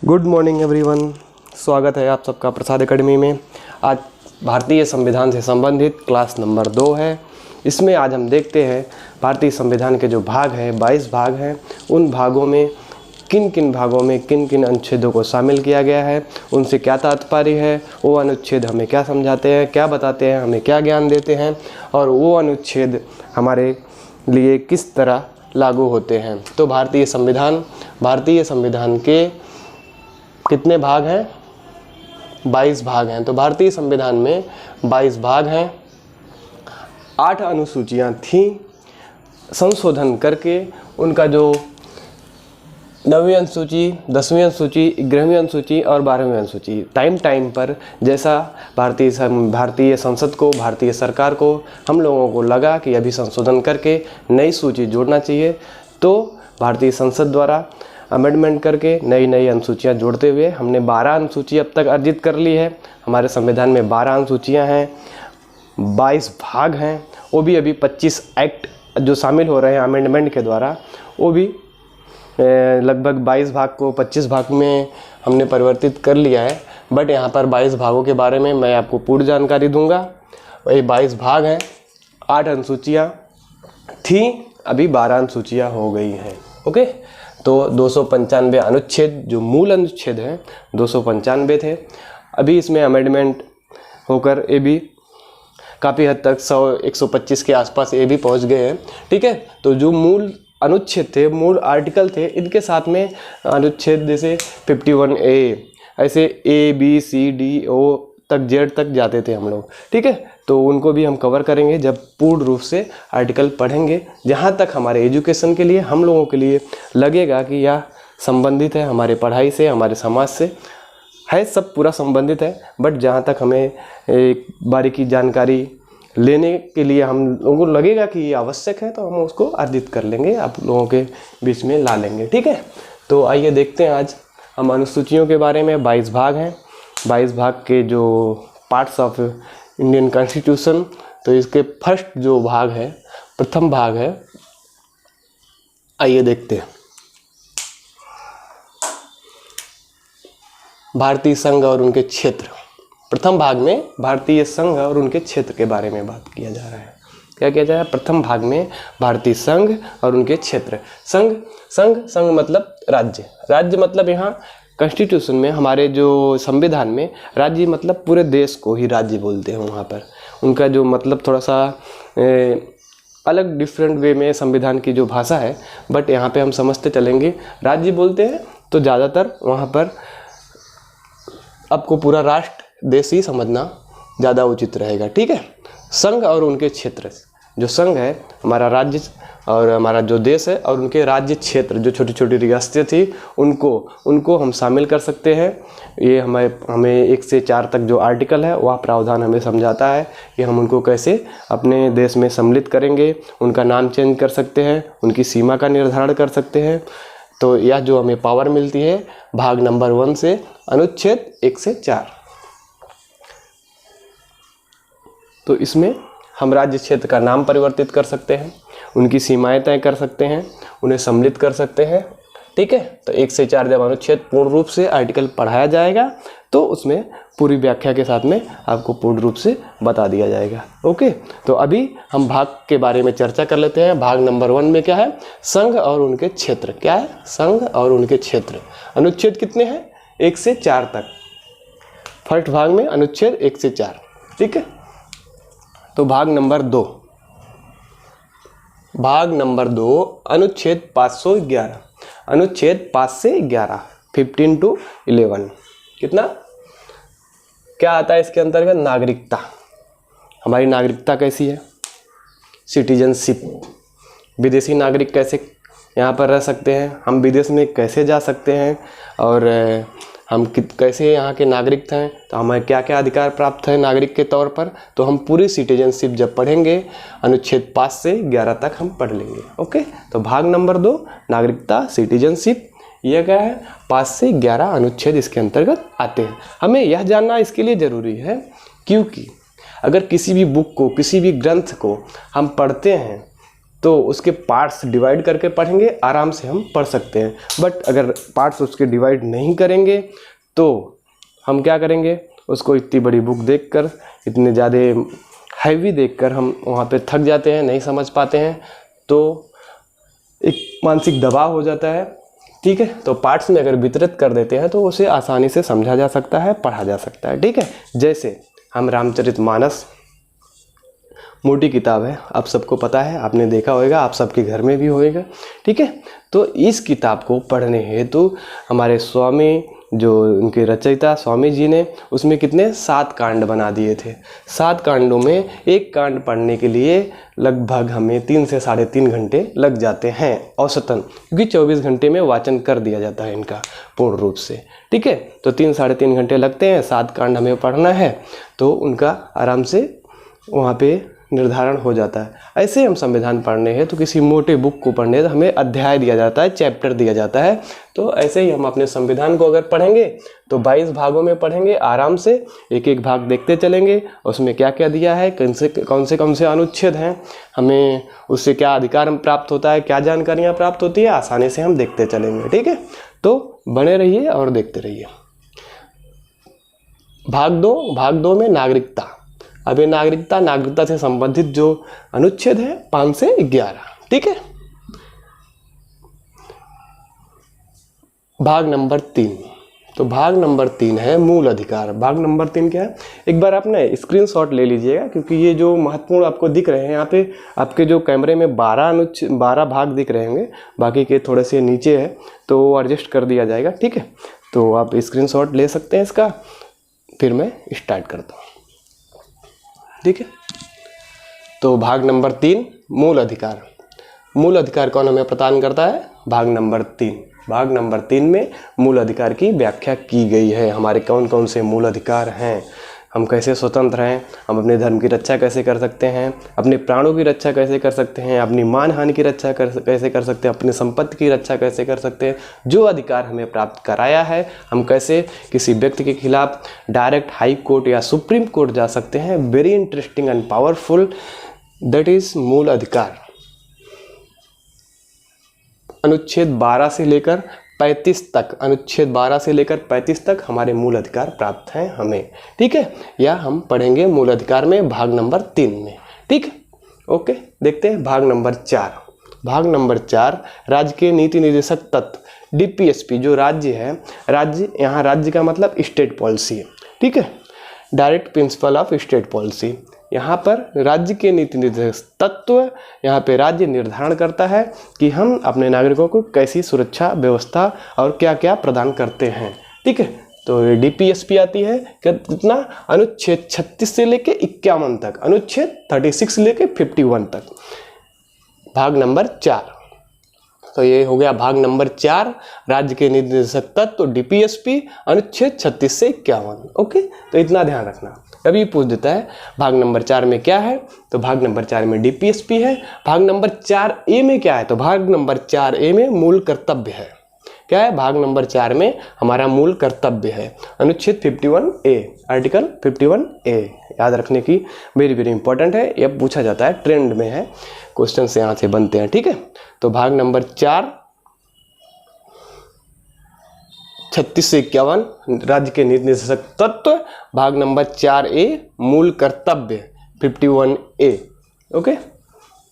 Good morning everyone, स्वागत है आप सबका प्रसाद एकेडमी में। आज भारतीय संविधान से संबंधित क्लास नंबर 2 है। इसमें आज हम देखते हैं भारतीय संविधान के जो भाग हैं, 22 भाग हैं, उन भागों में किन किन भागों में किन किन अनुच्छेदों को शामिल किया गया है, उनसे क्या तात्पर्य है, वो अनुच्छेद हमें क्या समझाते हैं, क्या बताते हैं, हमें क्या ज्ञान देते हैं और वो अनुच्छेद हमारे लिए किस तरह लागू होते हैं। तो भारतीय संविधान के कितने भाग हैं? 22 भाग हैं। तो भारतीय संविधान में 22 भाग हैं। 8 अनुसूचियां थीं। संशोधन करके उनका जो 9वीं अनुसूची, 10वीं अनुसूची, 11वीं अनुसूची और 12वीं अनुसूची टाइम पर जैसा भारतीय संसद को, भारतीय सरकार को, हम लोगों को लगा कि अभी संशोधन करके नई सूची जोड़ना चाहिए, तो भारतीय संसद द्वारा अमेंडमेंट करके नई अनुसूचियां जोड़ते हुए हमने 12 अनुसूची अब तक अर्जित कर ली है। हमारे संविधान में 12 अनुसूचियां हैं, 22 भाग हैं। वो भी अभी 25 एक्ट जो शामिल हो रहे हैं अमेंडमेंट के द्वारा, वो भी लगभग 22 भाग को 25 भाग में हमने परिवर्तित कर लिया है। बट यहाँ पर 22 भागों के बारे में मैं आपको पूर्ण जानकारी दूंगा। वही 22 भाग हैं, 8 अनुसूचियाँ थी, अभी 12 अनुसूचियाँ हो गई हैं। ओके, तो 295 अनुच्छेद जो मूल अनुच्छेद हैं 295 थे। अभी इसमें अमेंडमेंट होकर ये भी काफ़ी हद तक 100-125 के आसपास ये भी पहुंच गए हैं। ठीक है, तो जो मूल अनुच्छेद थे, मूल आर्टिकल थे, इनके साथ में अनुच्छेद जैसे 51A, ऐसे ABCDO तक Z तक जाते थे हम लोग। ठीक है, तो उनको भी हम कवर करेंगे जब पूर्ण रूप से आर्टिकल पढ़ेंगे। जहाँ तक हमारे एजुकेशन के लिए, हम लोगों के लिए लगेगा कि यह संबंधित है हमारे पढ़ाई से, हमारे समाज से है, सब पूरा संबंधित है। बट जहाँ तक हमें एक बारीकी जानकारी लेने के लिए हम लोगों को लगेगा कि ये आवश्यक है, तो हम उसको अर्जित कर लेंगे, आप लोगों के बीच में ला लेंगे। ठीक है, तो आइए देखते हैं आज हम अनुसूचियों के बारे में। 22 भाग हैं, 22 भाग के जो पार्ट्स ऑफ इंडियन कॉन्स्टिट्यूशन, तो इसके फर्स्ट जो भाग है, प्रथम भाग है, आइए देखते हैं। भारतीय संघ और उनके क्षेत्र। प्रथम भाग में भारतीय संघ और उनके क्षेत्र के बारे में बात किया जा रहा है। क्या किया जा रहा है? प्रथम भाग में भारतीय संघ और उनके क्षेत्र। संघ मतलब राज्य। राज्य मतलब यहाँ कॉन्स्टिट्यूशन में, हमारे जो संविधान में राज्य मतलब पूरे देश को ही राज्य बोलते हैं। वहाँ पर उनका जो मतलब थोड़ा सा अलग डिफरेंट वे में संविधान की जो भाषा है, बट यहाँ पे हम समझते चलेंगे राज्य बोलते हैं, तो ज़्यादातर वहाँ पर आपको पूरा राष्ट्र, देश ही समझना ज़्यादा उचित रहेगा। ठीक है, संघ और उनके क्षेत्र। जो संघ है हमारा राज्य और हमारा जो देश है, और उनके राज्य क्षेत्र जो छोटी रियासतें थी, उनको हम शामिल कर सकते हैं। ये हमें 1 से 4 तक जो आर्टिकल है वह प्रावधान हमें समझाता है कि हम उनको कैसे अपने देश में सम्मिलित करेंगे। उनका नाम चेंज कर सकते हैं, उनकी सीमा का निर्धारण कर सकते हैं। तो यह जो हमें पावर मिलती है भाग नंबर 1 से, अनुच्छेद 1 से 4। तो इसमें हम राज्य क्षेत्र का नाम परिवर्तित कर सकते हैं, उनकी सीमाएं तय कर सकते हैं, उन्हें सम्मिलित कर सकते हैं। ठीक है, तो 1 से 4 जब अनुच्छेद पूर्ण रूप से आर्टिकल पढ़ाया जाएगा, तो उसमें पूरी व्याख्या के साथ में आपको पूर्ण रूप से बता दिया जाएगा। ओके, तो अभी हम भाग के बारे में चर्चा कर लेते हैं। भाग नंबर 1 में क्या है? संघ और उनके क्षेत्र। क्या है? संघ और उनके क्षेत्र। अनुच्छेद कितने हैं? 1 से 4 तक। फर्स्ट भाग में अनुच्छेद 1 से 4। ठीक है, तो भाग नंबर 2, अनुच्छेद 511। अनुच्छेद 5 से 11, 15 to 11। कितना क्या आता है इसके अंतर्गत? नागरिकता। हमारी नागरिकता कैसी है? सिटीजनशिप। विदेशी नागरिक कैसे यहाँ पर रह सकते हैं, हम विदेश में कैसे जा सकते हैं, और हम कैसे यहाँ के नागरिक हैं, तो हमें क्या क्या अधिकार प्राप्त है नागरिक के तौर पर, तो हम पूरी सिटीजनशिप जब पढ़ेंगे अनुच्छेद 5 से 11 तक हम पढ़ लेंगे। ओके, तो भाग नंबर 2 नागरिकता, सिटीजनशिप, यह क्या है? 5 से 11 अनुच्छेद इसके अंतर्गत आते हैं। हमें यह जानना इसके लिए ज़रूरी है क्योंकि अगर किसी भी बुक को, किसी भी ग्रंथ को हम पढ़ते हैं, तो उसके पार्ट्स डिवाइड करके पढ़ेंगे, आराम से हम पढ़ सकते हैं। बट अगर पार्ट्स उसके डिवाइड नहीं करेंगे तो हम क्या करेंगे, उसको इतनी बड़ी बुक देखकर, इतने ज़्यादा हैवी देखकर हम वहाँ पे थक जाते हैं, नहीं समझ पाते हैं, तो एक मानसिक दबाव हो जाता है। ठीक है, तो पार्ट्स में अगर वितरित कर देते हैं तो उसे आसानी से समझा जा सकता है, पढ़ा जा सकता है। ठीक है, जैसे हम रामचरितमानस मोटी किताब है, आप सबको पता है, आपने देखा होगा, आप सबके घर में भी होएगा। ठीक है, तो इस किताब को पढ़ने हेतु हमारे स्वामी, जो उनके रचयिता स्वामी जी ने, उसमें कितने 7 कांड बना दिए थे। 7 कांडों में एक कांड पढ़ने के लिए लगभग हमें 3 से 3.5 घंटे लग जाते हैं औसतन, क्योंकि 24 घंटे में वाचन कर दिया जाता है इनका पूर्ण रूप से। ठीक है, तो 3-3.5 घंटे लगते हैं, 7 कांड हमें पढ़ना है, तो उनका आराम से वहाँ पे निर्धारण हो जाता है। ऐसे हम संविधान पढ़ने हैं तो किसी मोटे बुक को पढ़ने तो हमें अध्याय दिया जाता है, चैप्टर दिया जाता है। तो ऐसे ही हम अपने संविधान को अगर पढ़ेंगे तो 22 भागों में पढ़ेंगे, आराम से एक एक भाग देखते चलेंगे, उसमें क्या क्या दिया है, कौन से अनुच्छेद हैं, हमें उससे क्या अधिकार प्राप्त होता है, क्या जानकारियाँ प्राप्त होती है, आसानी से हम देखते चलेंगे। ठीक है, तो बने रहिए और देखते रहिए। भाग दो में नागरिकता। अब ये नागरिकता से संबंधित जो अनुच्छेद है 5 से 11। ठीक है, भाग नंबर 3। तो भाग नंबर 3 है मूल अधिकार। भाग नंबर 3 क्या है, एक बार आप ना स्क्रीनशॉट ले लीजिएगा, क्योंकि ये जो महत्वपूर्ण आपको दिख रहे हैं यहाँ पे, आपके जो कैमरे में 12 भाग दिख रहे होंगे, बाकी के थोड़े से नीचे है तो वो एडजस्ट कर दिया जाएगा। ठीक है, तो आप स्क्रीनशॉट ले सकते हैं इसका, फिर मैं स्टार्ट करता हूँ। ठीक है, तो भाग नंबर 3 मूल अधिकार। मूल अधिकार कौन हमें प्रदान करता है, भाग नंबर 3। भाग नंबर 3 में मूल अधिकार की व्याख्या की गई है। हमारे कौन कौन से मूल अधिकार हैं, हम कैसे स्वतंत्र हैं, हम अपने धर्म की रक्षा कैसे कर सकते हैं, अपने प्राणों की रक्षा कैसे कर सकते हैं, अपनी मान हानि की रक्षा कैसे कर सकते हैं, अपनी संपत्ति की रक्षा कैसे कर सकते हैं, जो अधिकार हमें प्राप्त कराया है, हम कैसे किसी व्यक्ति के खिलाफ डायरेक्ट हाई कोर्ट या सुप्रीम कोर्ट जा सकते हैं। Very interesting and powerful, that is मूल अधिकार। अनुच्छेद 12 से लेकर 35 तक, अनुच्छेद 12 से लेकर 35 तक हमारे मूल अधिकार प्राप्त हैं हमें। ठीक है, या हम पढ़ेंगे मूल अधिकार में भाग नंबर 3 में। ठीक है, ओके, देखते हैं भाग नंबर 4। भाग नंबर 4 राज्य के नीति निर्देशक तत्व, डीपीएसपी। जो राज्य है, राज्य, यहाँ राज्य का मतलब स्टेट पॉलिसी है। ठीक है, direct principle of state policy. यहाँ पर राज्य के नीति निर्देशक तत्व, यहाँ पे राज्य निर्धारण करता है कि हम अपने नागरिकों को कैसी सुरक्षा व्यवस्था और क्या क्या प्रदान करते हैं। ठीक है, तो डीपीएसपी आती है कितना, अनुच्छेद 36 से लेके 51 तक, अनुच्छेद 36 से लेके 51 तक, भाग नंबर 4। तो ये हो गया भाग नंबर 4, राज्य के निर्देशक तत्व, डीपीएसपी, अनुच्छेद 36 से 51। ओके, तो इतना ध्यान रखना। कभी पूछ देता है भाग नंबर 4 में क्या है, तो भाग नंबर 4 में डीपीएसपी है। भाग नंबर 4A में क्या है, तो भाग नंबर 4A में मूल कर्तव्य है। क्या है, भाग नंबर 4 में हमारा मूल कर्तव्य है, अनुच्छेद 51A, आर्टिकल 51A। याद रखने की वेरी वेरी इंपॉर्टेंट है, यह पूछा जाता है, ट्रेंड में है, क्वेश्चन से यहाँ से बनते हैं। ठीक है, तो भाग नंबर 4 36 से 51 राज्य के नीति निर्देशक तत्व, भाग नंबर 4A मूल कर्तव्य 51A। ओके,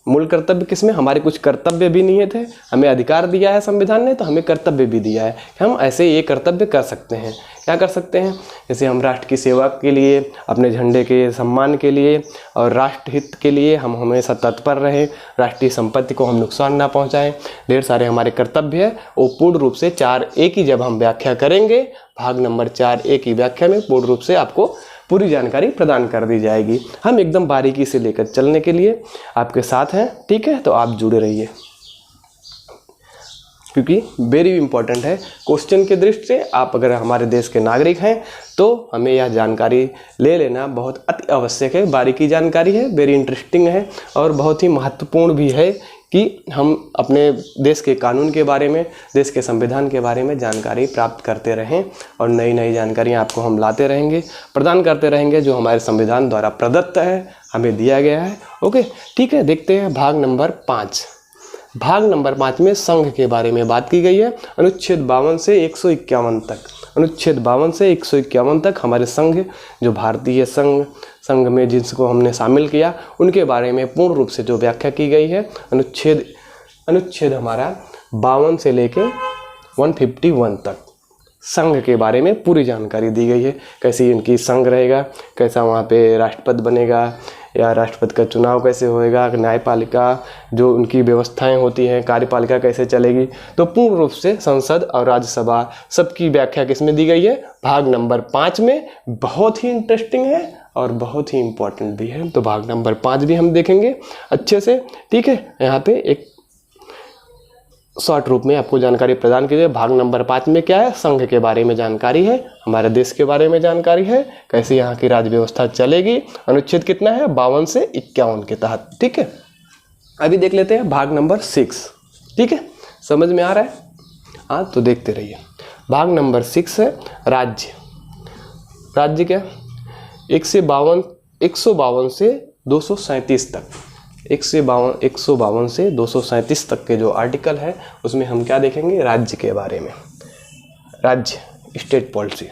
मूल कर्तव्य किसमें, हमारे कुछ कर्तव्य भी नहीं थे, हमें अधिकार दिया है संविधान ने, तो हमें कर्तव्य भी दिया है कि हम ऐसे ये कर्तव्य कर सकते हैं। क्या कर सकते हैं, जैसे हम राष्ट्र की सेवा के लिए, अपने झंडे के सम्मान के लिए और राष्ट्रहित के लिए हम हमेशा तत्पर रहें, राष्ट्रीय संपत्ति को हम नुकसान ना पहुंचाएं, ढेर सारे हमारे कर्तव्य है। वो पूर्ण रूप से 4A की जब हम व्याख्या करेंगे, भाग नंबर 4A की व्याख्या में पूर्ण रूप से आपको पूरी जानकारी प्रदान कर दी जाएगी। हम एकदम बारीकी से लेकर चलने के लिए आपके साथ हैं। ठीक है, तो आप जुड़े रहिए, क्योंकि वेरी इंपॉर्टेंट है क्वेश्चन के दृष्टि से। आप अगर हमारे देश के नागरिक हैं तो हमें यह जानकारी ले लेना बहुत अति आवश्यक है। बारीकी जानकारी है, वेरी इंटरेस्टिंग है और बहुत ही महत्वपूर्ण भी है कि हम अपने देश के कानून के बारे में, देश के संविधान के बारे में जानकारी प्राप्त करते रहें और नई नई जानकारियाँ आपको हम लाते रहेंगे, प्रदान करते रहेंगे। जो हमारे संविधान द्वारा प्रदत्त है, हमें दिया गया है, ओके, ठीक है। देखते हैं भाग नंबर 5। भाग नंबर 5 में संघ के बारे में बात की गई है। अनुच्छेद 52 से 151 तक, अनुच्छेद 52 से 151 तक हमारे संघ, जो भारतीय संघ में जिसको हमने शामिल किया, उनके बारे में पूर्ण रूप से जो व्याख्या की गई है। अनुच्छेद हमारा 52 से लेके 151 तक संघ के बारे में पूरी जानकारी दी गई है। कैसी इनकी संघ रहेगा, कैसा वहाँ पे राष्ट्रपति बनेगा, या राष्ट्रपति का चुनाव कैसे होएगा, न्यायपालिका जो उनकी व्यवस्थाएं होती हैं, कार्यपालिका कैसे चलेगी। तो पूर्ण रूप से संसद और राज्यसभा सबकी व्याख्या किसमें दी गई है, भाग नंबर 5 में। बहुत ही इंटरेस्टिंग है और बहुत ही इम्पोर्टेंट भी है। तो भाग नंबर 5 भी हम देखेंगे अच्छे से, ठीक है। यहाँ पे एक शॉर्ट रूप में आपको जानकारी प्रदान की जाए। भाग नंबर 5 में क्या है, संघ के बारे में जानकारी है, हमारे देश के बारे में जानकारी है, कैसे यहाँ की राज्य व्यवस्था चलेगी। अनुच्छेद कितना है, 52 से 51 के तहत, ठीक है। अभी देख लेते हैं भाग नंबर 6, ठीक है। समझ में आ रहा है? हाँ, तो देखते रहिए। भाग नंबर 6 है राज्य। राज्य क्या, 152 से 237 तक, 152 से 237 तक के जो आर्टिकल है उसमें हम क्या देखेंगे, राज्य के बारे में। राज्य, स्टेट पॉलिसी।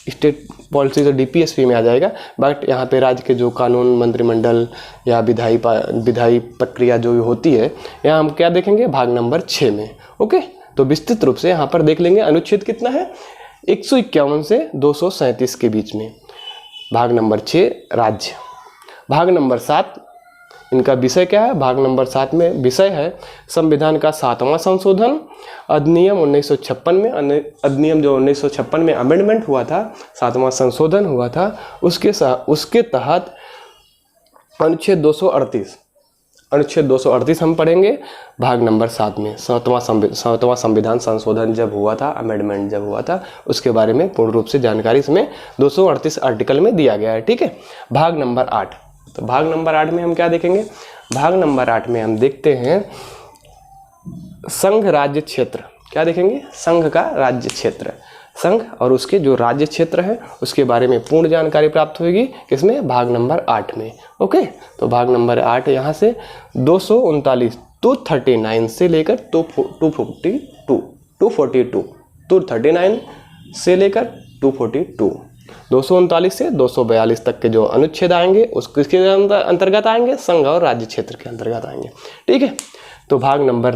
स्टेट पॉलिसी तो डीपीएसपी में आ जाएगा, बट यहाँ पे राज्य के जो कानून, मंत्रिमंडल या विधायी प्रक्रिया जो होती है, यहाँ हम क्या देखेंगे, भाग नंबर 6 में। ओके, तो विस्तृत रूप से यहाँ पर देख लेंगे। अनुच्छेद कितना है, 151 से 237 के बीच में। भाग नंबर 6 राज्य। भाग नंबर 7 इनका विषय क्या है, भाग नंबर 7 में विषय है संविधान का 7वां संशोधन, अधिनियम 1956 में, अधिनियम जो 1956 में अमेंडमेंट हुआ था, 7वां संशोधन हुआ था, उसके तहत अनुच्छेद 238 हम पढ़ेंगे भाग नंबर 7 में। 7वां संविधान संशोधन जब हुआ था, अमेंडमेंट जब हुआ था, उसके बारे में पूर्ण रूप से जानकारी इसमें 238 आर्टिकल में दिया गया है, ठीक है। भाग नंबर 8, तो भाग नंबर 8 में हम क्या देखेंगे, भाग नंबर 8 में हम देखते हैं संघ राज्य क्षेत्र। क्या देखेंगे, संघ का राज्य क्षेत्र, संघ और उसके जो राज्य क्षेत्र है उसके बारे में पूर्ण जानकारी प्राप्त होगी किसमें, भाग नंबर 8 में। ओके, तो भाग नंबर 8 यहाँ से 239 239 से लेकर 242 239 से लेकर 242 239 से 242 तक के जो अनुच्छेद आएंगे उसके अंतर्गत आएंगे, संघ और राज्य क्षेत्र के अंतर्गत आएंगे, ठीक है। तो भाग नंबर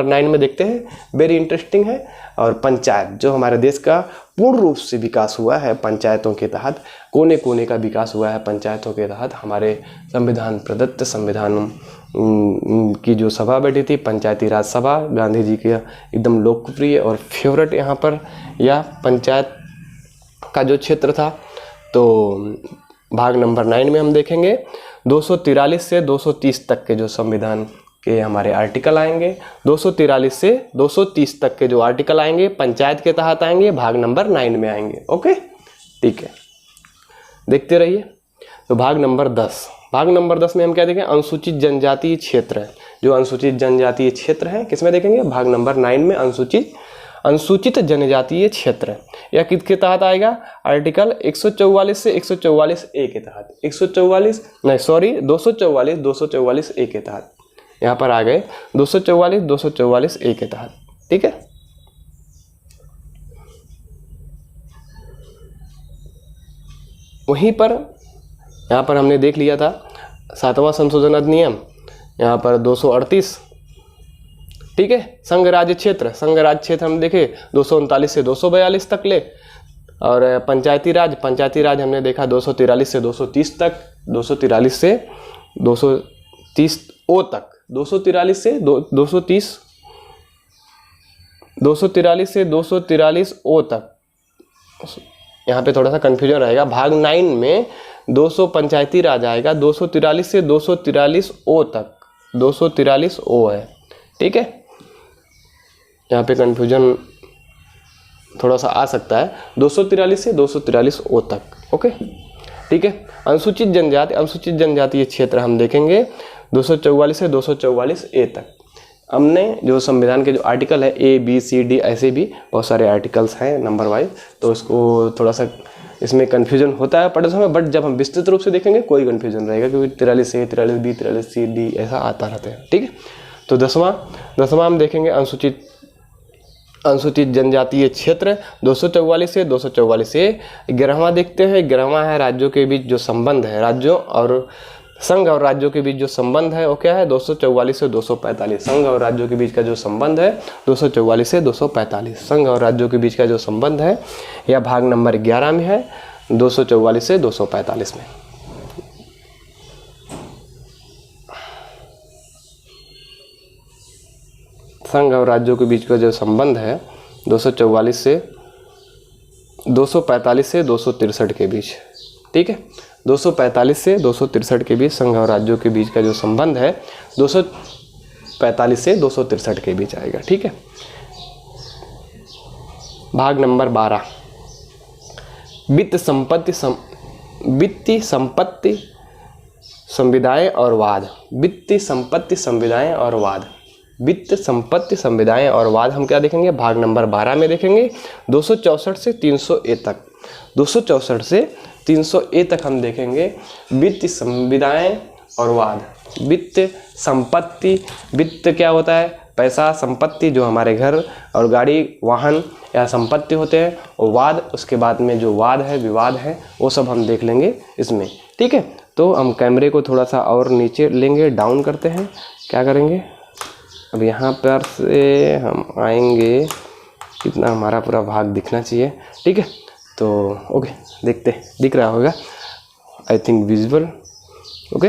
9 में देखते हैं, वेरी इंटरेस्टिंग है। और पंचायत, जो हमारे देश का पूर्ण रूप से विकास हुआ है पंचायतों के तहत, कोने कोने का विकास हुआ है पंचायतों के तहत। हमारे संविधान प्रदत्त संविधान की जो सभा बैठी थी, पंचायती राज सभा, गांधी जी के एकदम लोकप्रिय और फेवरेट यहाँ पर यह पंचायत का जो क्षेत्र था। तो भाग नंबर 9 में हम देखेंगे 243 से 230 तक के जो संविधान के हमारे आर्टिकल आएंगे, 243 से 230 तक के जो आर्टिकल आएंगे पंचायत के तहत आएंगे, भाग नंबर 9 में आएंगे। ओके, ठीक है, देखते रहिए। तो भाग नंबर 10 में हम क्या देखें, अनुसूचित जनजातीय क्षेत्र। जो अनुसूचित जनजातीय क्षेत्र है किसमें देखेंगे, भाग नंबर 9 में अनुसूचित जनजातीय क्षेत्र। यह किसके तहत आएगा, आर्टिकल 144 से 144 ए के तहत, 244 ए के तहत यहाँ पर आ गए, 244 ए के तहत, ठीक है। वहीं पर यहाँ पर हमने देख लिया था 7वां संशोधन अधिनियम, यहाँ पर 238, ठीक है। संघ राज्य क्षेत्र हम देखे 239 से 242 तक ले, और पंचायती राज हमने देखा 243 से 230 तक, 243 से 230 ओ तक, 243 से 243 ओ तक। यहाँ पे थोड़ा सा कन्फ्यूजन रहेगा। भाग 9 में 200 पंचायती राज आएगा, 243 से 243 ओ तक, 243 ओ है, ठीक है। यहाँ पे कन्फ्यूजन थोड़ा सा आ सकता है, 243 से 243 ओ तक, ओके, ठीक है। अनुसूचित जनजातीय क्षेत्र हम देखेंगे 244 से 244 ए तक। हमने जो संविधान के जो आर्टिकल है A B C D, ऐसे भी बहुत सारे आर्टिकल्स हैं नंबर वाइज, तो उसको थोड़ा सा इसमें कन्फ्यूजन होता है पढ़ते समय, बट जब हम विस्तृत रूप से देखेंगे कोई कन्फ्यूजन रहेगा, क्योंकि 43A, 43B, 43C, D ऐसा आता रहता है। ठीक है, तो दसवां हम देखेंगे अनुसूचित जनजातीय क्षेत्र 244 से 244A। 11वां देखते हैं, 11वां है राज्यों के बीच जो संबंध है, राज्यों और संघ और राज्यों के बीच जो संबंध है वो क्या है, 244 से 245। संघ और राज्यों के बीच का जो संबंध है 244 से 245, संघ और राज्यों के बीच का जो संबंध है यह भाग नंबर 11 में है, 244 से 245 में। संघ और राज्यों के बीच का जो संबंध है 244 से 245 से 263 के बीच। ठीक है, 245 से 263 के बीच संघ और राज्यों के बीच का जो संबंध है 245 से 263 के बीच आएगा। ठीक है, भाग नंबर 12 वित्तीय संपत्ति संविदाएं और वाद। वित्तीय संपत्ति संविदाएं और वाद, वित्त संपत्ति संविदाएं और वाद हम क्या देखेंगे, भाग नंबर 12 में देखेंगे। 264 से 300A तक, 264 से 300A तक हम देखेंगे वित्त संविदाएं और वाद। वित्त संपत्ति, वित्त क्या होता है, पैसा, संपत्ति जो हमारे घर और गाड़ी, वाहन या संपत्ति होते हैं, और वाद उसके बाद में जो वाद है, विवाद है, वो सब हम देख लेंगे इसमें। ठीक है, तो हम कैमरे को थोड़ा सा और नीचे लेंगे, डाउन करते हैं, क्या करेंगे, अब यहाँ पर से हम आएंगे, कितना हमारा पूरा भाग दिखना चाहिए। ठीक है, तो ओके, देखते, दिख रहा होगा आई थिंक विजुअल। ओके,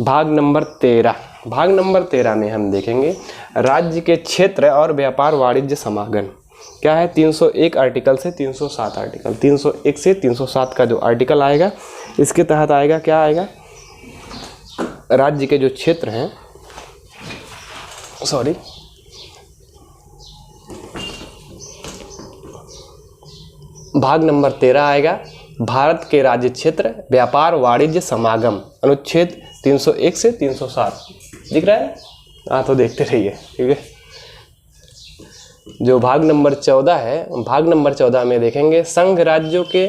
भाग नंबर 13, भाग नंबर 13 में हम देखेंगे राज्य के क्षेत्र और व्यापार वाणिज्य समागम। क्या है, 301 आर्टिकल से 307 आर्टिकल, 301 से 307 का जो आर्टिकल आएगा इसके तहत आएगा, क्या आएगा, राज्य के जो क्षेत्र हैं, सॉरी, भाग नंबर 13 आएगा भारत के राज्य क्षेत्र व्यापार वाणिज्य समागम, अनुच्छेद 301 से 307। दिख रहा है, हाँ तो देखते रहिए। ठीक है, जो भाग नंबर 14 है, भाग नंबर 14 में देखेंगे संघ राज्यों के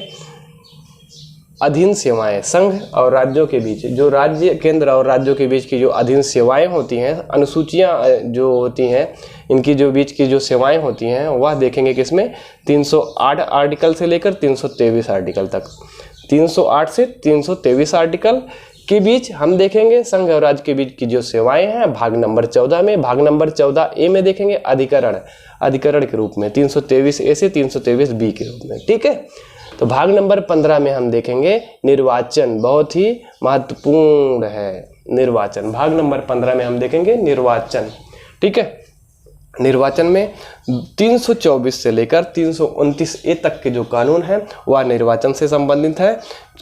अधीन सेवाएं। संघ और राज्यों के बीच, जो राज्य, केंद्र और राज्यों के बीच की जो अधीन सेवाएं होती हैं, अनुसूचियां जो होती हैं, इनकी जो बीच की जो सेवाएं होती हैं वह देखेंगे किसमें, 308 आर्टिकल से लेकर 323 आर्टिकल तक। 308 से 323 आर्टिकल के बीच हम देखेंगे संघ और राज्य के बीच की जो सेवाएं हैं भाग नंबर 14 में। भाग नंबर 14A में देखेंगे अधिकरण के रूप में, 323A से 323B के रूप में। ठीक है, तो भाग नंबर 15 में हम देखेंगे निर्वाचन, बहुत ही महत्वपूर्ण है निर्वाचन। भाग नंबर 15 में हम देखेंगे निर्वाचन। ठीक है, निर्वाचन में 324 से लेकर 329A तक के जो कानून है वह निर्वाचन से संबंधित है,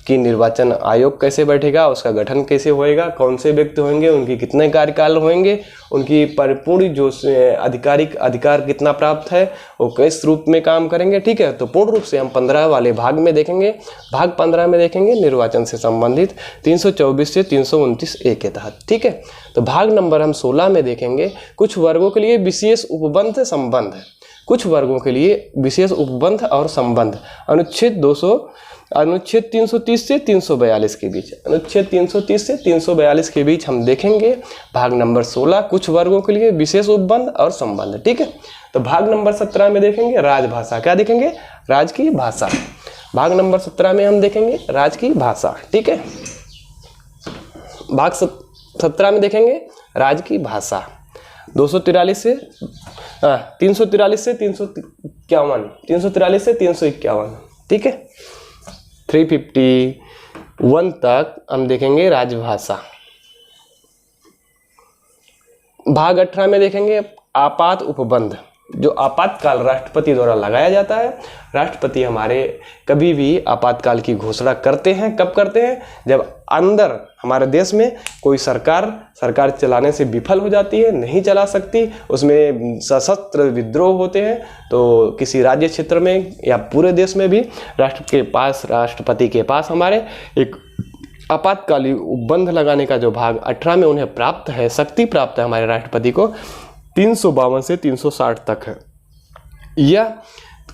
कि निर्वाचन आयोग कैसे बैठेगा, उसका गठन कैसे होएगा, कौन से व्यक्ति होंगे, उनकी कितने कार्यकाल होंगे, उनकी परिपूर्ण जो अधिकार कितना प्राप्त है, वो किस रूप में काम करेंगे। ठीक है, तो पूर्ण रूप से हम 15 वाले भाग में देखेंगे। भाग 15 में देखेंगे निर्वाचन से संबंधित 324 से 329A के तहत। ठीक है, तो भाग नंबर हम 16 में देखेंगे कुछ वर्गों के लिए विशेष उपबंध संबंध, कुछ वर्गों के लिए विशेष उपबंध और संबंध, अनुच्छेद 330 से 342 के बीच, अनुच्छेद 330 से 342 के बीच हम देखेंगे भाग नंबर 16 कुछ वर्गों के लिए विशेष उपबंध और संबंध। ठीक है, तो भाग नंबर 17 में देखेंगे राजभाषा, क्या देखेंगे, राज की भाषा। भाग नंबर 17 में हम देखेंगे राज की भाषा। ठीक है, भाग 17 में देखेंगे राज की भाषा। 343 से 351। ठीक है, 351 तक हम देखेंगे राजभाषा। भाग 18 में देखेंगे आपात उपबंध, जो आपातकाल राष्ट्रपति द्वारा लगाया जाता है। राष्ट्रपति हमारे कभी भी आपातकाल की घोषणा करते हैं, कब करते हैं, जब अंदर हमारे देश में कोई सरकार चलाने से विफल हो जाती है, नहीं चला सकती, उसमें सशस्त्र विद्रोह होते हैं, तो किसी राज्य क्षेत्र में या पूरे देश में भी राष्ट्रपति के पास हमारे एक आपातकालीन उपबंध लगाने का जो भाग 18 में उन्हें प्राप्त है, शक्ति प्राप्त है हमारे राष्ट्रपति को, 352 से 360 तक है। यह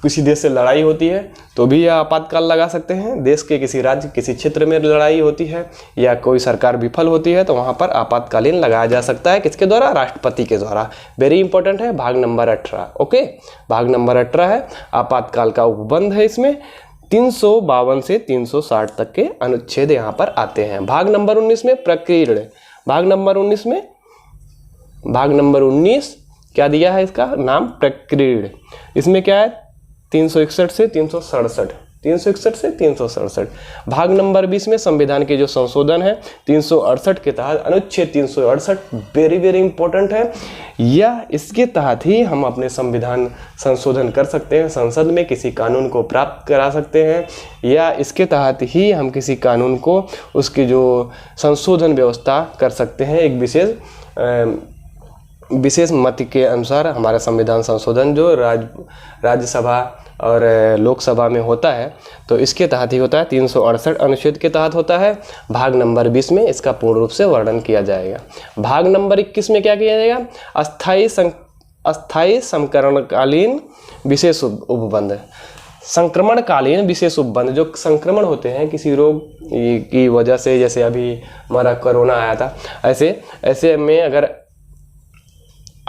किसी देश से लड़ाई होती है तो भी यह आपातकाल लगा सकते हैं। देश के किसी राज्य किसी क्षेत्र में लड़ाई होती है या कोई सरकार विफल होती है तो वहाँ पर आपातकालीन लगाया जा सकता है। किसके द्वारा? राष्ट्रपति के द्वारा। वेरी इंपॉर्टेंट है, भाग नंबर 18। ओके, भाग नंबर 18 है, आपातकाल का उपबंध है। इसमें 352 से 360 तक के अनुच्छेद यहाँ पर आते हैं। भाग नंबर 19 में प्रकीर्ण, भाग नंबर 19 में, भाग नंबर 19 क्या दिया है? इसका नाम प्रकीर्ण। इसमें क्या है? 361 से 367, 361 से 367। भाग नंबर 20 में संविधान के जो संशोधन है 368 के तहत, अनुच्छेद 368 वेरी वेरी इंपॉर्टेंट है। या इसके तहत ही हम अपने संविधान संशोधन कर सकते हैं, संसद में किसी कानून को प्राप्त करा सकते हैं, या इसके तहत ही हम किसी कानून को उसकी जो संशोधन व्यवस्था कर सकते हैं। एक विशेष मत के अनुसार हमारा संविधान संशोधन जो राज्यसभा और लोकसभा में होता है तो इसके तहत ही होता है। 368 अनुच्छेद के तहत होता है। भाग नंबर 20 में इसका पूर्ण रूप से वर्णन किया जाएगा। भाग नंबर 21 में क्या किया जाएगा? अस्थायी संकरणकालीन विशेष उपबंध। संक्रमणकालीन विशेष उपबंध, जो संक्रमण होते हैं किसी रोग की वजह से, जैसे अभी हमारा कोरोना आया था, ऐसे में अगर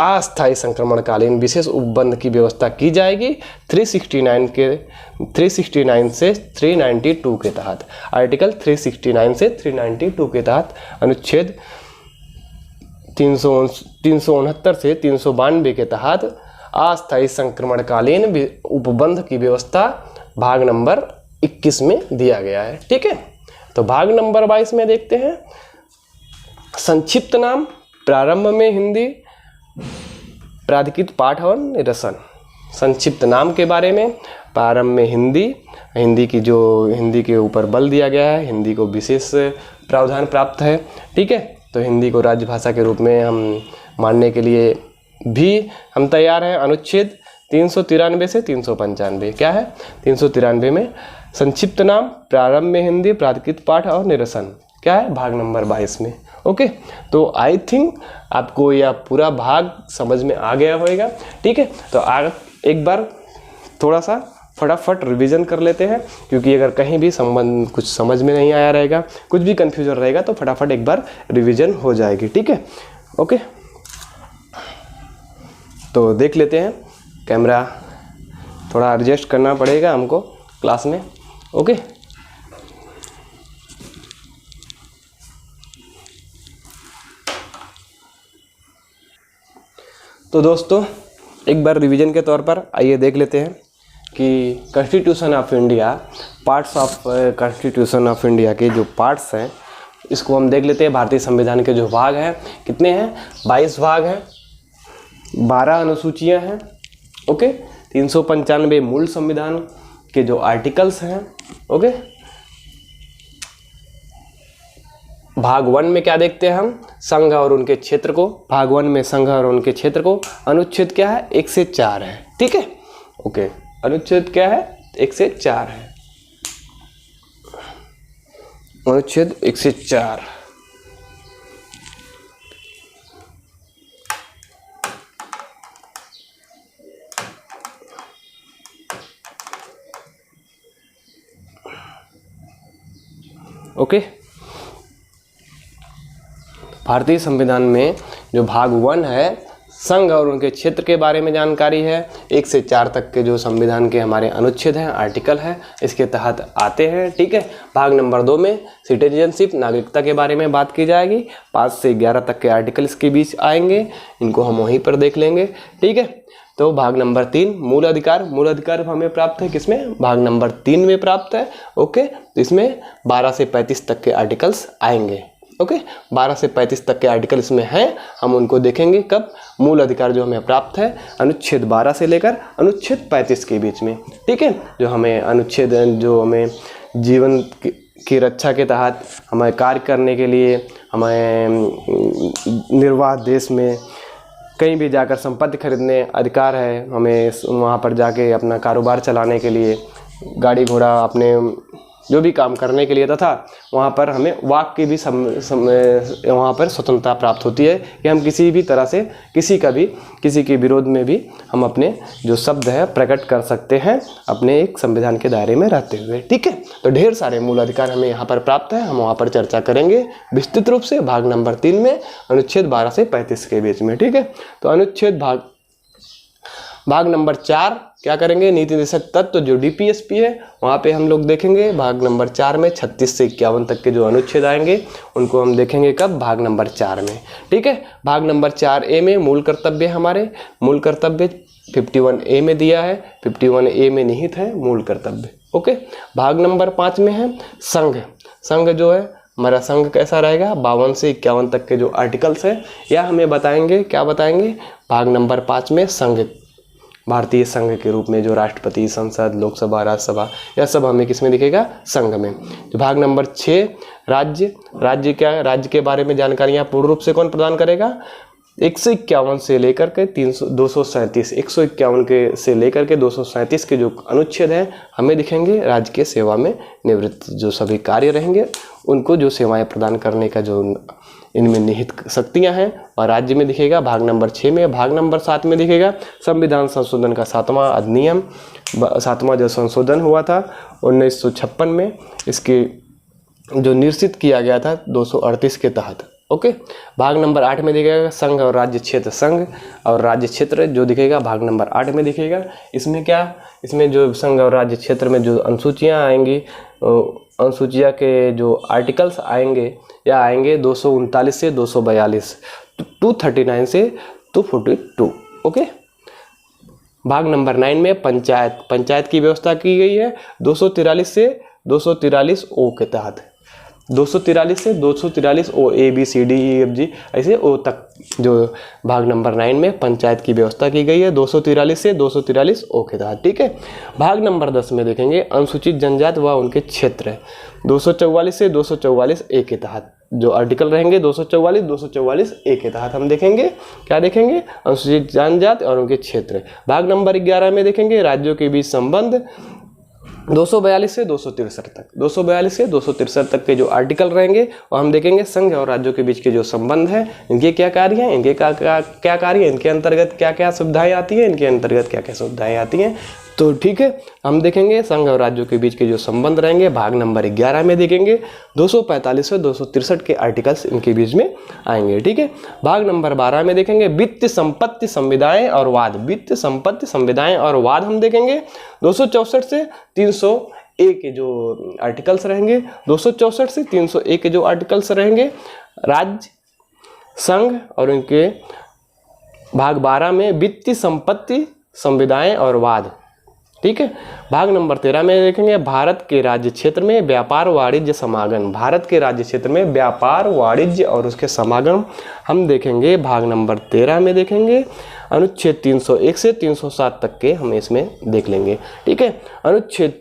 अस्थायी संक्रमणकालीन विशेष उपबंध की व्यवस्था की जाएगी 369 से 392 के तहत। आर्टिकल 369 से 392 के तहत अनुच्छेद 369 से 392 के तहत अस्थायी संक्रमणकालीन उपबंध की व्यवस्था भाग नंबर 21 में दिया गया है। ठीक है, तो भाग नंबर 22 में देखते हैं। संक्षिप्त नाम, प्रारंभ में हिंदी, प्राधिकृत पाठ और निरसन। संक्षिप्त नाम के बारे में, प्रारंभ में हिंदी के ऊपर बल दिया गया है, हिंदी को विशेष प्रावधान प्राप्त है। ठीक है, तो हिंदी को राजभाषा के रूप में हम मानने के लिए भी हम तैयार हैं। अनुच्छेद 393 से 395 क्या है? 393 में संक्षिप्त नाम, प्रारंभ में हिंदी, प्राधिकृत पाठ और निरसन क्या है? भाग नंबर 22 में। ओके, तो आई थिंक आपको यह पूरा भाग समझ में आ गया होगा। ठीक है, तो एक बार थोड़ा सा फटाफट रिवीजन कर लेते हैं, क्योंकि अगर कहीं भी कुछ समझ में नहीं आया रहेगा, कुछ भी कन्फ्यूजन रहेगा तो फटाफट एक बार रिवीजन हो जाएगी। ठीक है, ओके, तो देख लेते हैं। कैमरा थोड़ा एडजस्ट करना पड़ेगा हमको क्लास में। ओके, तो दोस्तों एक बार रिवीजन के तौर पर आइए देख लेते हैं कि constitution of India, parts of constitution of India के जो पार्ट्स हैं इसको हम देख लेते हैं। भारतीय संविधान के जो भाग हैं कितने हैं? 22 भाग हैं, 12 अनुसूचियां हैं। ओके, 395 मूल संविधान के जो आर्टिकल्स हैं। ओके, भाग 1 में क्या देखते हैं हम? संघ और उनके क्षेत्र को। भाग 1 में संघ और उनके क्षेत्र को अनुच्छेद क्या है? 1 से 4 है। ठीक है, ओके, अनुच्छेद क्या है? 1 से 4 है, अनुच्छेद 1 से 4। ओके, भारतीय संविधान में जो भाग 1 है संघ और उनके क्षेत्र के बारे में जानकारी है। 1 से 4 तक के जो संविधान के हमारे अनुच्छेद हैं, आर्टिकल है, इसके तहत आते हैं। ठीक है, भाग नंबर 2 में सिटीजनशिप, नागरिकता के बारे में बात की जाएगी। 5 से 11 तक के आर्टिकल इसके बीच आएंगे, इनको हम वहीं पर देख लेंगे। ठीक है, तो भाग नंबर 3 मूल अधिकार। मूल अधिकार हमें प्राप्त है किसमें? भाग नंबर 3 में प्राप्त है। ओके, तो इसमें 12 से 35 तक के आर्टिकल्स आएंगे। ओके, 12 से 35 तक के आर्टिकल इसमें हैं, हम उनको देखेंगे कब? मूल अधिकार जो हमें प्राप्त है अनुच्छेद 12 से लेकर अनुच्छेद 35 के बीच में। ठीक है, जो हमें अनुच्छेद जो हमें जीवन की रक्षा के तहत हमें कार्य करने के लिए, हमें निर्वाह देश में कहीं भी जाकर संपत्ति खरीदने अधिकार है, हमें वहाँ पर जाके अपना कारोबार चलाने के लिए, गाड़ी घोड़ा अपने जो भी काम करने के लिए, तथा वहाँ पर हमें वाक की भी वहाँ पर स्वतंत्रता प्राप्त होती है कि हम किसी भी तरह से किसी के विरोध में भी हम अपने जो शब्द है प्रकट कर सकते हैं अपने एक संविधान के दायरे में रहते हुए। ठीक है, तो ढेर सारे मूल अधिकार हमें यहाँ पर प्राप्त है, हम वहाँ पर चर्चा करेंगे विस्तृत रूप से भाग नंबर 3 में, अनुच्छेद 12 से 35 के बीच में। ठीक है, तो अनुच्छेद भाग नंबर 4 क्या करेंगे, नीति निर्देशक तत्व जो DPSP है वहाँ पे हम लोग देखेंगे। भाग नंबर 4 में 36 से 51 तक के जो अनुच्छेद आएंगे उनको हम देखेंगे कब, भाग नंबर 4 में। ठीक है, भाग नंबर 4A में मूल कर्तव्य, हमारे मूल कर्तव्य 51A में दिया है, 51A में निहित है मूल कर्तव्य। ओके, भाग नंबर 5 में है संघ जो है हमारा संघ कैसा रहेगा, 52 से 51 तक के जो आर्टिकल्स है या हमें बताएंगे, क्या बताएंगे, भाग नंबर 5 में संघ, भारतीय संघ के रूप में जो राष्ट्रपति, संसद, लोकसभा, राज्यसभा, यह सब हमें किस में दिखेगा, संघ में। तो भाग नंबर 6 राज्य क्या है, राज्य के बारे में जानकारियाँ पूर्ण रूप से कौन प्रदान करेगा, 151 से लेकर के 237, 151 के से लेकर के 237 के जो अनुच्छेद हैं हमें दिखेंगे। राज्य के सेवा में निवृत्त जो सभी कार्य रहेंगे उनको जो सेवाएं प्रदान करने का जो इनमें निहित शक्तियां हैं और राज्य में दिखेगा भाग नंबर 6 में। भाग नंबर 7 में दिखेगा संविधान संशोधन का 7वां अधिनियम, 7वां जो संशोधन हुआ था 1956 में, इसके जो निश्चित किया गया था 238 के तहत। ओके, भाग नंबर 8 में दिखेगा संघ और राज्य क्षेत्र, संघ और राज्य क्षेत्र जो दिखेगा भाग नंबर 8 में दिखेगा। इसमें क्या, इसमें जो संघ और राज्य क्षेत्र में जो अनुसूचियाँ आएंगी, अनुसूचिया के जो आर्टिकल्स आएंगे या आएंगे 239 से 242, 239 से 242। ओके, भाग नंबर 9 में पंचायत की व्यवस्था की गई है 243 से 243 ओ के तहत, 243 से 243 ओ, ABCDEFG ऐसे ओ तक जो भाग नंबर 9 में पंचायत की व्यवस्था की गई है 243 से 243 ओ के तहत। ठीक है, भाग नंबर 10 में देखेंगे अनुसूचित जनजाति व उनके क्षेत्र, 244 से 244 ए के तहत जो आर्टिकल रहेंगे 244 ए के तहत हम देखेंगे, क्या देखेंगे, अनुसूचित जनजाति और उनके क्षेत्र। भाग नंबर 11 में देखेंगे राज्यों के बीच संबंध, 242 से 263 तक, 242 से 263 तक के जो आर्टिकल रहेंगे और हम देखेंगे संघ और राज्यों के बीच के जो संबंध है, इनके क्या कार्य हैं, इनके क्या कार्य, इनके अंतर्गत क्या क्या सुविधाएं आती हैं, इनके अंतर्गत क्या क्या सुविधाएं आती हैं। तो ठीक है, हम देखेंगे संघ और राज्यों के बीच के जो संबंध रहेंगे भाग नंबर 11 में देखेंगे 245 से 263 के आर्टिकल्स इनके बीच में आएंगे। ठीक है, भाग नंबर 12 में देखेंगे वित्त संपत्ति संविदाएं और वाद, वित्त संपत्ति संविदाएं और वाद हम देखेंगे 264 से 301 के जो आर्टिकल्स रहेंगे, 264 से 301 के जो आर्टिकल्स रहेंगे राज्य, संघ और उनके। भाग 12 में वित्तीय संपत्ति संविदाएं और वाद। ठीक है, भाग नंबर 13 में देखेंगे भारत के राज्य क्षेत्र में व्यापार वाणिज्य समागम, भारत के राज्य क्षेत्र में व्यापार वाणिज्य और उसके समागम हम देखेंगे भाग नंबर 13 में देखेंगे। अनुच्छेद 301 से 307 तक के हम इसमें देख लेंगे। ठीक है, अनुच्छेद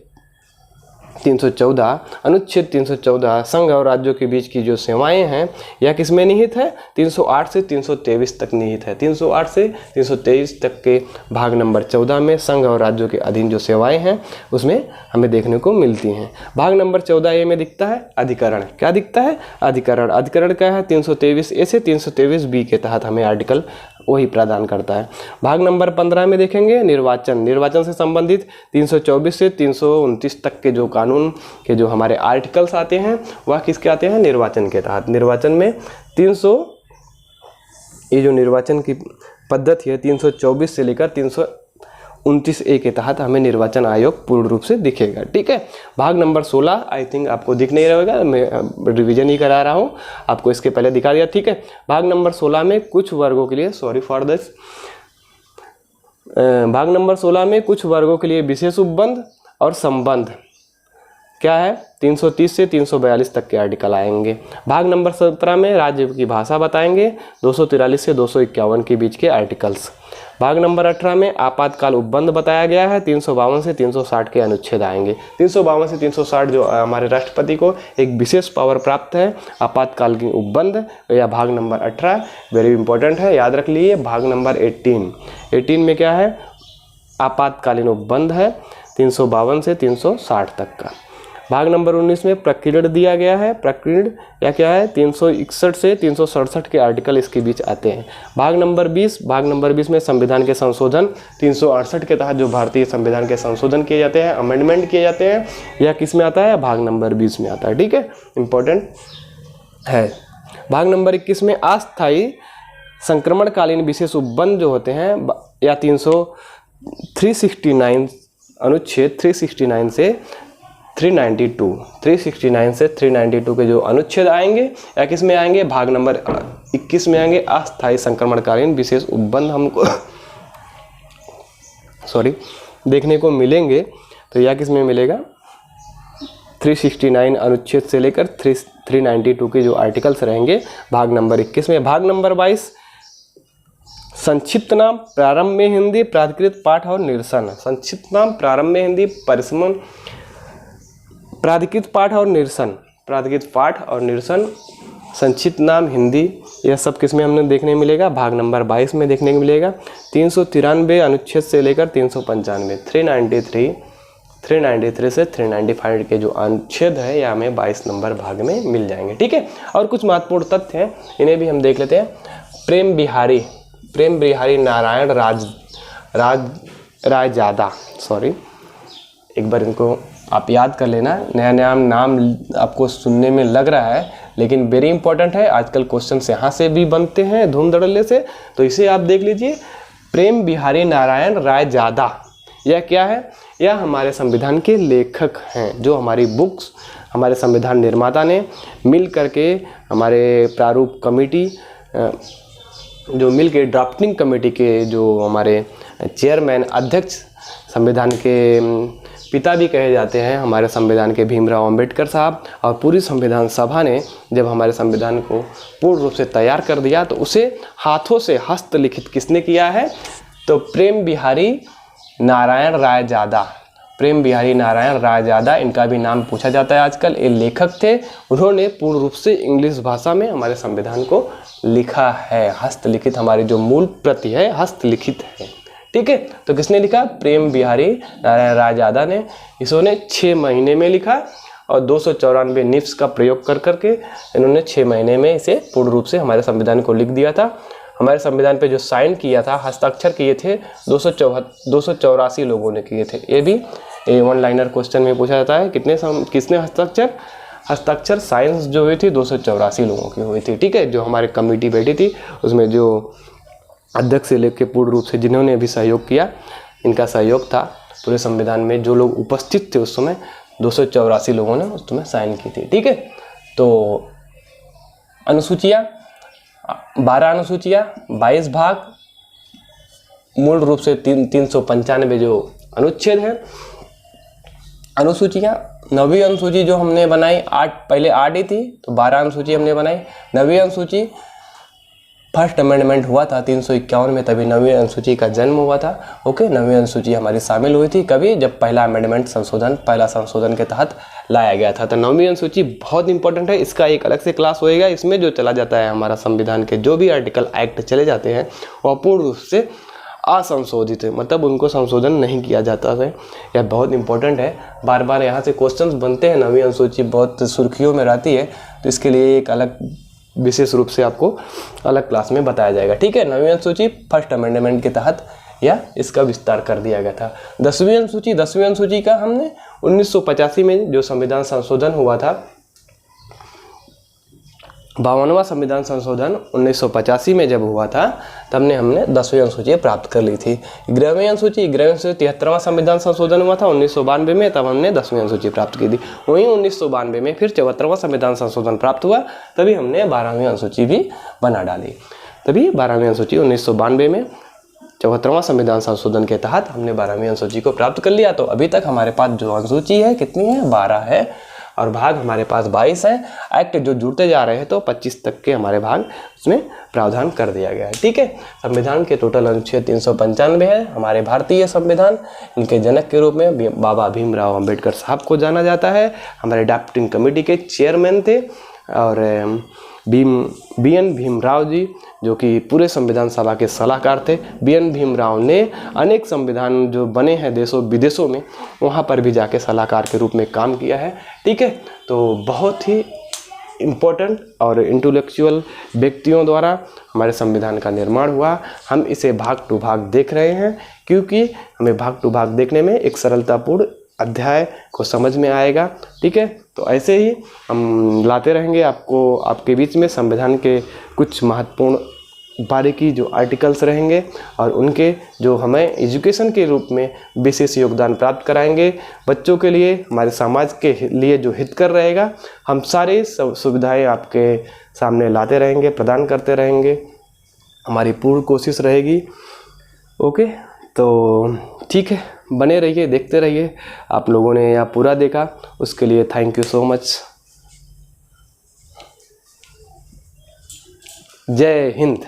314 संघ और राज्यों के बीच की जो सेवाएं हैं यह किसमें निहित है, 308 से 323 तक निहित है, 308 से 323 तक के भाग नंबर 14 में संघ और राज्यों के अधीन जो सेवाएं हैं उसमें हमें देखने को मिलती हैं। भाग नंबर 14A में दिखता है अधिकरण, क्या दिखता है, अधिकरण क्या है, 323A से 323B के तहत हमें आर्टिकल वही प्रदान करता है। भाग नंबर 15 में देखेंगे निर्वाचन से संबंधित 324 से 329 तक के जो कानून के जो हमारे आर्टिकल्स आते हैं वह किसके आते हैं, निर्वाचन के तहत। निर्वाचन में 300 ये जो निर्वाचन की पद्धति है 324 से लेकर 329A के तहत हमें निर्वाचन आयोग पूर्ण रूप से दिखेगा। ठीक है, भाग नंबर 16 आई थिंक आपको दिख नहीं रहेगा, मैं रिवीजन ही करा रहा हूँ, आपको इसके पहले दिखा दिया। ठीक है, भाग नंबर 16 में कुछ वर्गों के लिए, सॉरी फॉर दिस, भाग नंबर 16 में कुछ वर्गों के लिए विशेष उपबंध और संबंध क्या है, 330 से 342 तक के आर्टिकल आएंगे। भाग नंबर 17 में राज्य की भाषा बताएंगे 243 से 251 के बीच के आर्टिकल्स। भाग नंबर 18 में आपातकाल उपबंध बताया गया है, 352 से 360 के अनुच्छेद आएंगे। 352 से 360 जो हमारे राष्ट्रपति को एक विशेष पावर प्राप्त है आपातकाल की उपबंध, या भाग नंबर 18 वेरी इंपॉर्टेंट है, याद रख लीजिए। भाग नंबर 18 में क्या है, आपातकालीन उपबंध है 352 से 360 तक का। भाग नंबर 19 में प्रकीर्ण दिया गया है। प्रकीर्ण या क्या है, 361 से 367 के आर्टिकल इसके बीच आते हैं। भाग नंबर 20 में संविधान के संशोधन 368 के तहत जो भारतीय संविधान के संशोधन किए जाते हैं, अमेंडमेंट किए जाते हैं, यह किस में आता है, भाग नंबर 20 में आता है। ठीक है, इंपॉर्टेंट है। भाग नंबर 21 में अस्थायी संक्रमणकालीन विशेष उपबंध जो होते हैं या 369 अनुच्छेद 369 से 392 के जो अनुच्छेद आएंगे या किस में आएंगे, भाग नंबर 21 में आएंगे। अस्थायी संक्रमणकालीन विशेष उपबंध हमको देखने को मिलेंगे। तो यह किस में मिलेगा, 369 अनुच्छेद से लेकर 392 के जो आर्टिकल्स रहेंगे भाग नंबर 21 में। भाग नंबर 22 संक्षिप्त नाम, प्रारंभ में हिंदी, प्राधिकृत पाठ और निरसन। संक्षिप्त नाम, प्रारंभ में हिंदी, परिसमन, प्राधिकृत पाठ और निरसन, संक्षिप्त नाम, हिंदी, यह सब किस में हमने देखने मिलेगा, भाग नंबर 22 में देखने को मिलेगा। 393 अनुच्छेद से लेकर 395, 393 से 395 के जो अनुच्छेद है यह हमें 22 नंबर भाग में मिल जाएंगे। ठीक है, और कुछ महत्वपूर्ण तथ्य हैं, इन्हें भी हम देख लेते हैं। प्रेम बिहारी नारायण रायजादा, एक बार इनको आप याद कर लेना। नया नाम आपको सुनने में लग रहा है लेकिन वेरी इंपॉर्टेंट है। आजकल क्वेश्चंस यहाँ से भी बनते हैं धूम धड़ल्ले से, तो इसे आप देख लीजिए। प्रेम बिहारी नारायण रायजादा, यह क्या है, यह हमारे संविधान के लेखक हैं, जो हमारी बुक्स हमारे संविधान निर्माता ने मिल करके, हमारे प्रारूप कमेटी जो मिल के ड्राफ्टिंग कमेटी के जो हमारे चेयरमैन, अध्यक्ष, संविधान के पिता भी कहे जाते हैं हमारे संविधान के भीमराव अंबेडकर साहब। और पूरी संविधान सभा ने जब हमारे संविधान को पूर्ण रूप से तैयार कर दिया तो उसे हाथों से हस्तलिखित किसने किया है, तो प्रेम बिहारी नारायण रायजादा, इनका भी नाम पूछा जाता है आजकल। ये लेखक थे, उन्होंने पूर्ण रूप से इंग्लिश भाषा में हमारे संविधान को लिखा है। हस्तलिखित, हमारी जो मूल प्रति है हस्तलिखित है। ठीक है, तो किसने लिखा, प्रेम बिहारी नारायण रायजादा ने। इसने 6 महीने में लिखा और 294 निफ्स का प्रयोग कर करके इन्होंने 6 महीने में इसे पूर्ण रूप से हमारे संविधान को लिख दिया था। हमारे संविधान पे जो साइन किया था, हस्ताक्षर किए थे 284 लोगों ने किए थे। ये भी वन लाइनर क्वेश्चन में पूछा जाता है, किसने हस्ताक्षर साइंस जो हुई थी 284 लोगों की हुई थी। ठीक है, जो हमारे कमेटी बैठी थी उसमें जो अध्यक्ष से लेकर पूर्ण रूप से जिन्होंने भी सहयोग किया, इनका सहयोग था। पूरे संविधान में जो लोग उपस्थित थे उस समय 284 लोगों ने उस समय साइन की थी। ठीक है, तो अनुसूचियाँ 12 अनुसूचियाँ, 22 भाग, मूल रूप से 395 जो अनुच्छेद है। अनुसूचियाँ, 9वीं अनुसूची जो हमने बनाई, पहले 8 ही थी तो 12 अनुसूची हमने बनाई। 9वीं अनुसूची फर्स्ट अमेंडमेंट हुआ था 351 में, तभी 9वीं अनुसूची का जन्म हुआ था। ओके, 9वीं अनुसूची हमारी शामिल हुई थी कभी, जब पहला अमेंडमेंट पहला संशोधन के तहत लाया गया था। तो 9वीं अनुसूची बहुत इंपॉर्टेंट है, इसका एक अलग से क्लास होएगा। इसमें जो चला जाता है हमारा संविधान के जो भी आर्टिकल एक्ट चले जाते हैं वह पूर्ण रूप से असंशोधित है, मतलब उनको संशोधन नहीं किया जाता है। यह बहुत इंपॉर्टेंट है, बार बार यहाँ से क्वेश्चंस बनते हैं। 9वीं अनुसूची बहुत सुर्खियों में रहती है, तो इसके लिए एक अलग विशेष रूप से आपको अलग क्लास में बताया जाएगा। ठीक है, 9वीं अनुसूची फर्स्ट अमेंडमेंट के तहत या इसका विस्तार कर दिया गया था। 10वीं अनुसूची का हमने 1985 में जो संविधान संशोधन हुआ था, 52वां संविधान संशोधन 1985 में जब हुआ था तब हमने 10वीं अनुसूची प्राप्त कर ली थी। 11वीं अनुसूची 73वां संविधान संशोधन हुआ था 1992 में, तब हमने 10वीं अनुसूची प्राप्त की थी। वहीं 1992 में फिर 74वां संविधान संशोधन प्राप्त हुआ, तभी हमने 12वीं अनुसूची भी बना डाली। तभी 12वीं अनुसूची 1992 में 74वां संविधान संशोधन के तहत हमने 12वीं अनुसूची को प्राप्त कर लिया। तो अभी तक हमारे पास जो अनुसूची है कितनी है, 12 है, और भाग हमारे पास 22 है। एक्ट जो जुड़ते जा रहे हैं तो 25 तक के हमारे भाग उसमें प्रावधान कर दिया गया है। ठीक है, संविधान के टोटल अनुच्छेद 395 है। हमारे भारतीय संविधान, इनके जनक के रूप में बाबा भीमराव अंबेडकर साहब को जाना जाता है। हमारे ड्राफ्टिंग कमेटी के चेयरमैन थे और बी एन भीमराव जी, जो कि पूरे संविधान सभा के सलाहकार थे। बी एन भीमराव ने अनेक संविधान जो बने हैं देशों विदेशों में, वहाँ पर भी जाके सलाहकार के रूप में काम किया है। ठीक है, तो बहुत ही इम्पोर्टेंट और इंटेलेक्चुअल व्यक्तियों द्वारा हमारे संविधान का निर्माण हुआ। हम इसे भाग टू भाग देख रहे हैं, क्योंकि हमें भाग टू भाग देखने में एक सरलतापूर्ण अध्याय को समझ में आएगा। ठीक है, तो ऐसे ही हम लाते रहेंगे आपको, आपके बीच में संविधान के कुछ महत्वपूर्ण बारीकी जो आर्टिकल्स रहेंगे, और उनके जो हमें एजुकेशन के रूप में विशेष योगदान प्राप्त कराएंगे। बच्चों के लिए, हमारे समाज के लिए जो हितकर रहेगा, हम सारी सुविधाएं आपके सामने लाते रहेंगे, प्रदान करते रहेंगे। हमारी पूर्ण कोशिश रहेगी। ओके, तो ठीक है, बने रहिए, देखते रहिए। आप लोगों ने यहाँ पूरा देखा, उसके लिए थैंक यू सो मच। जय हिंद।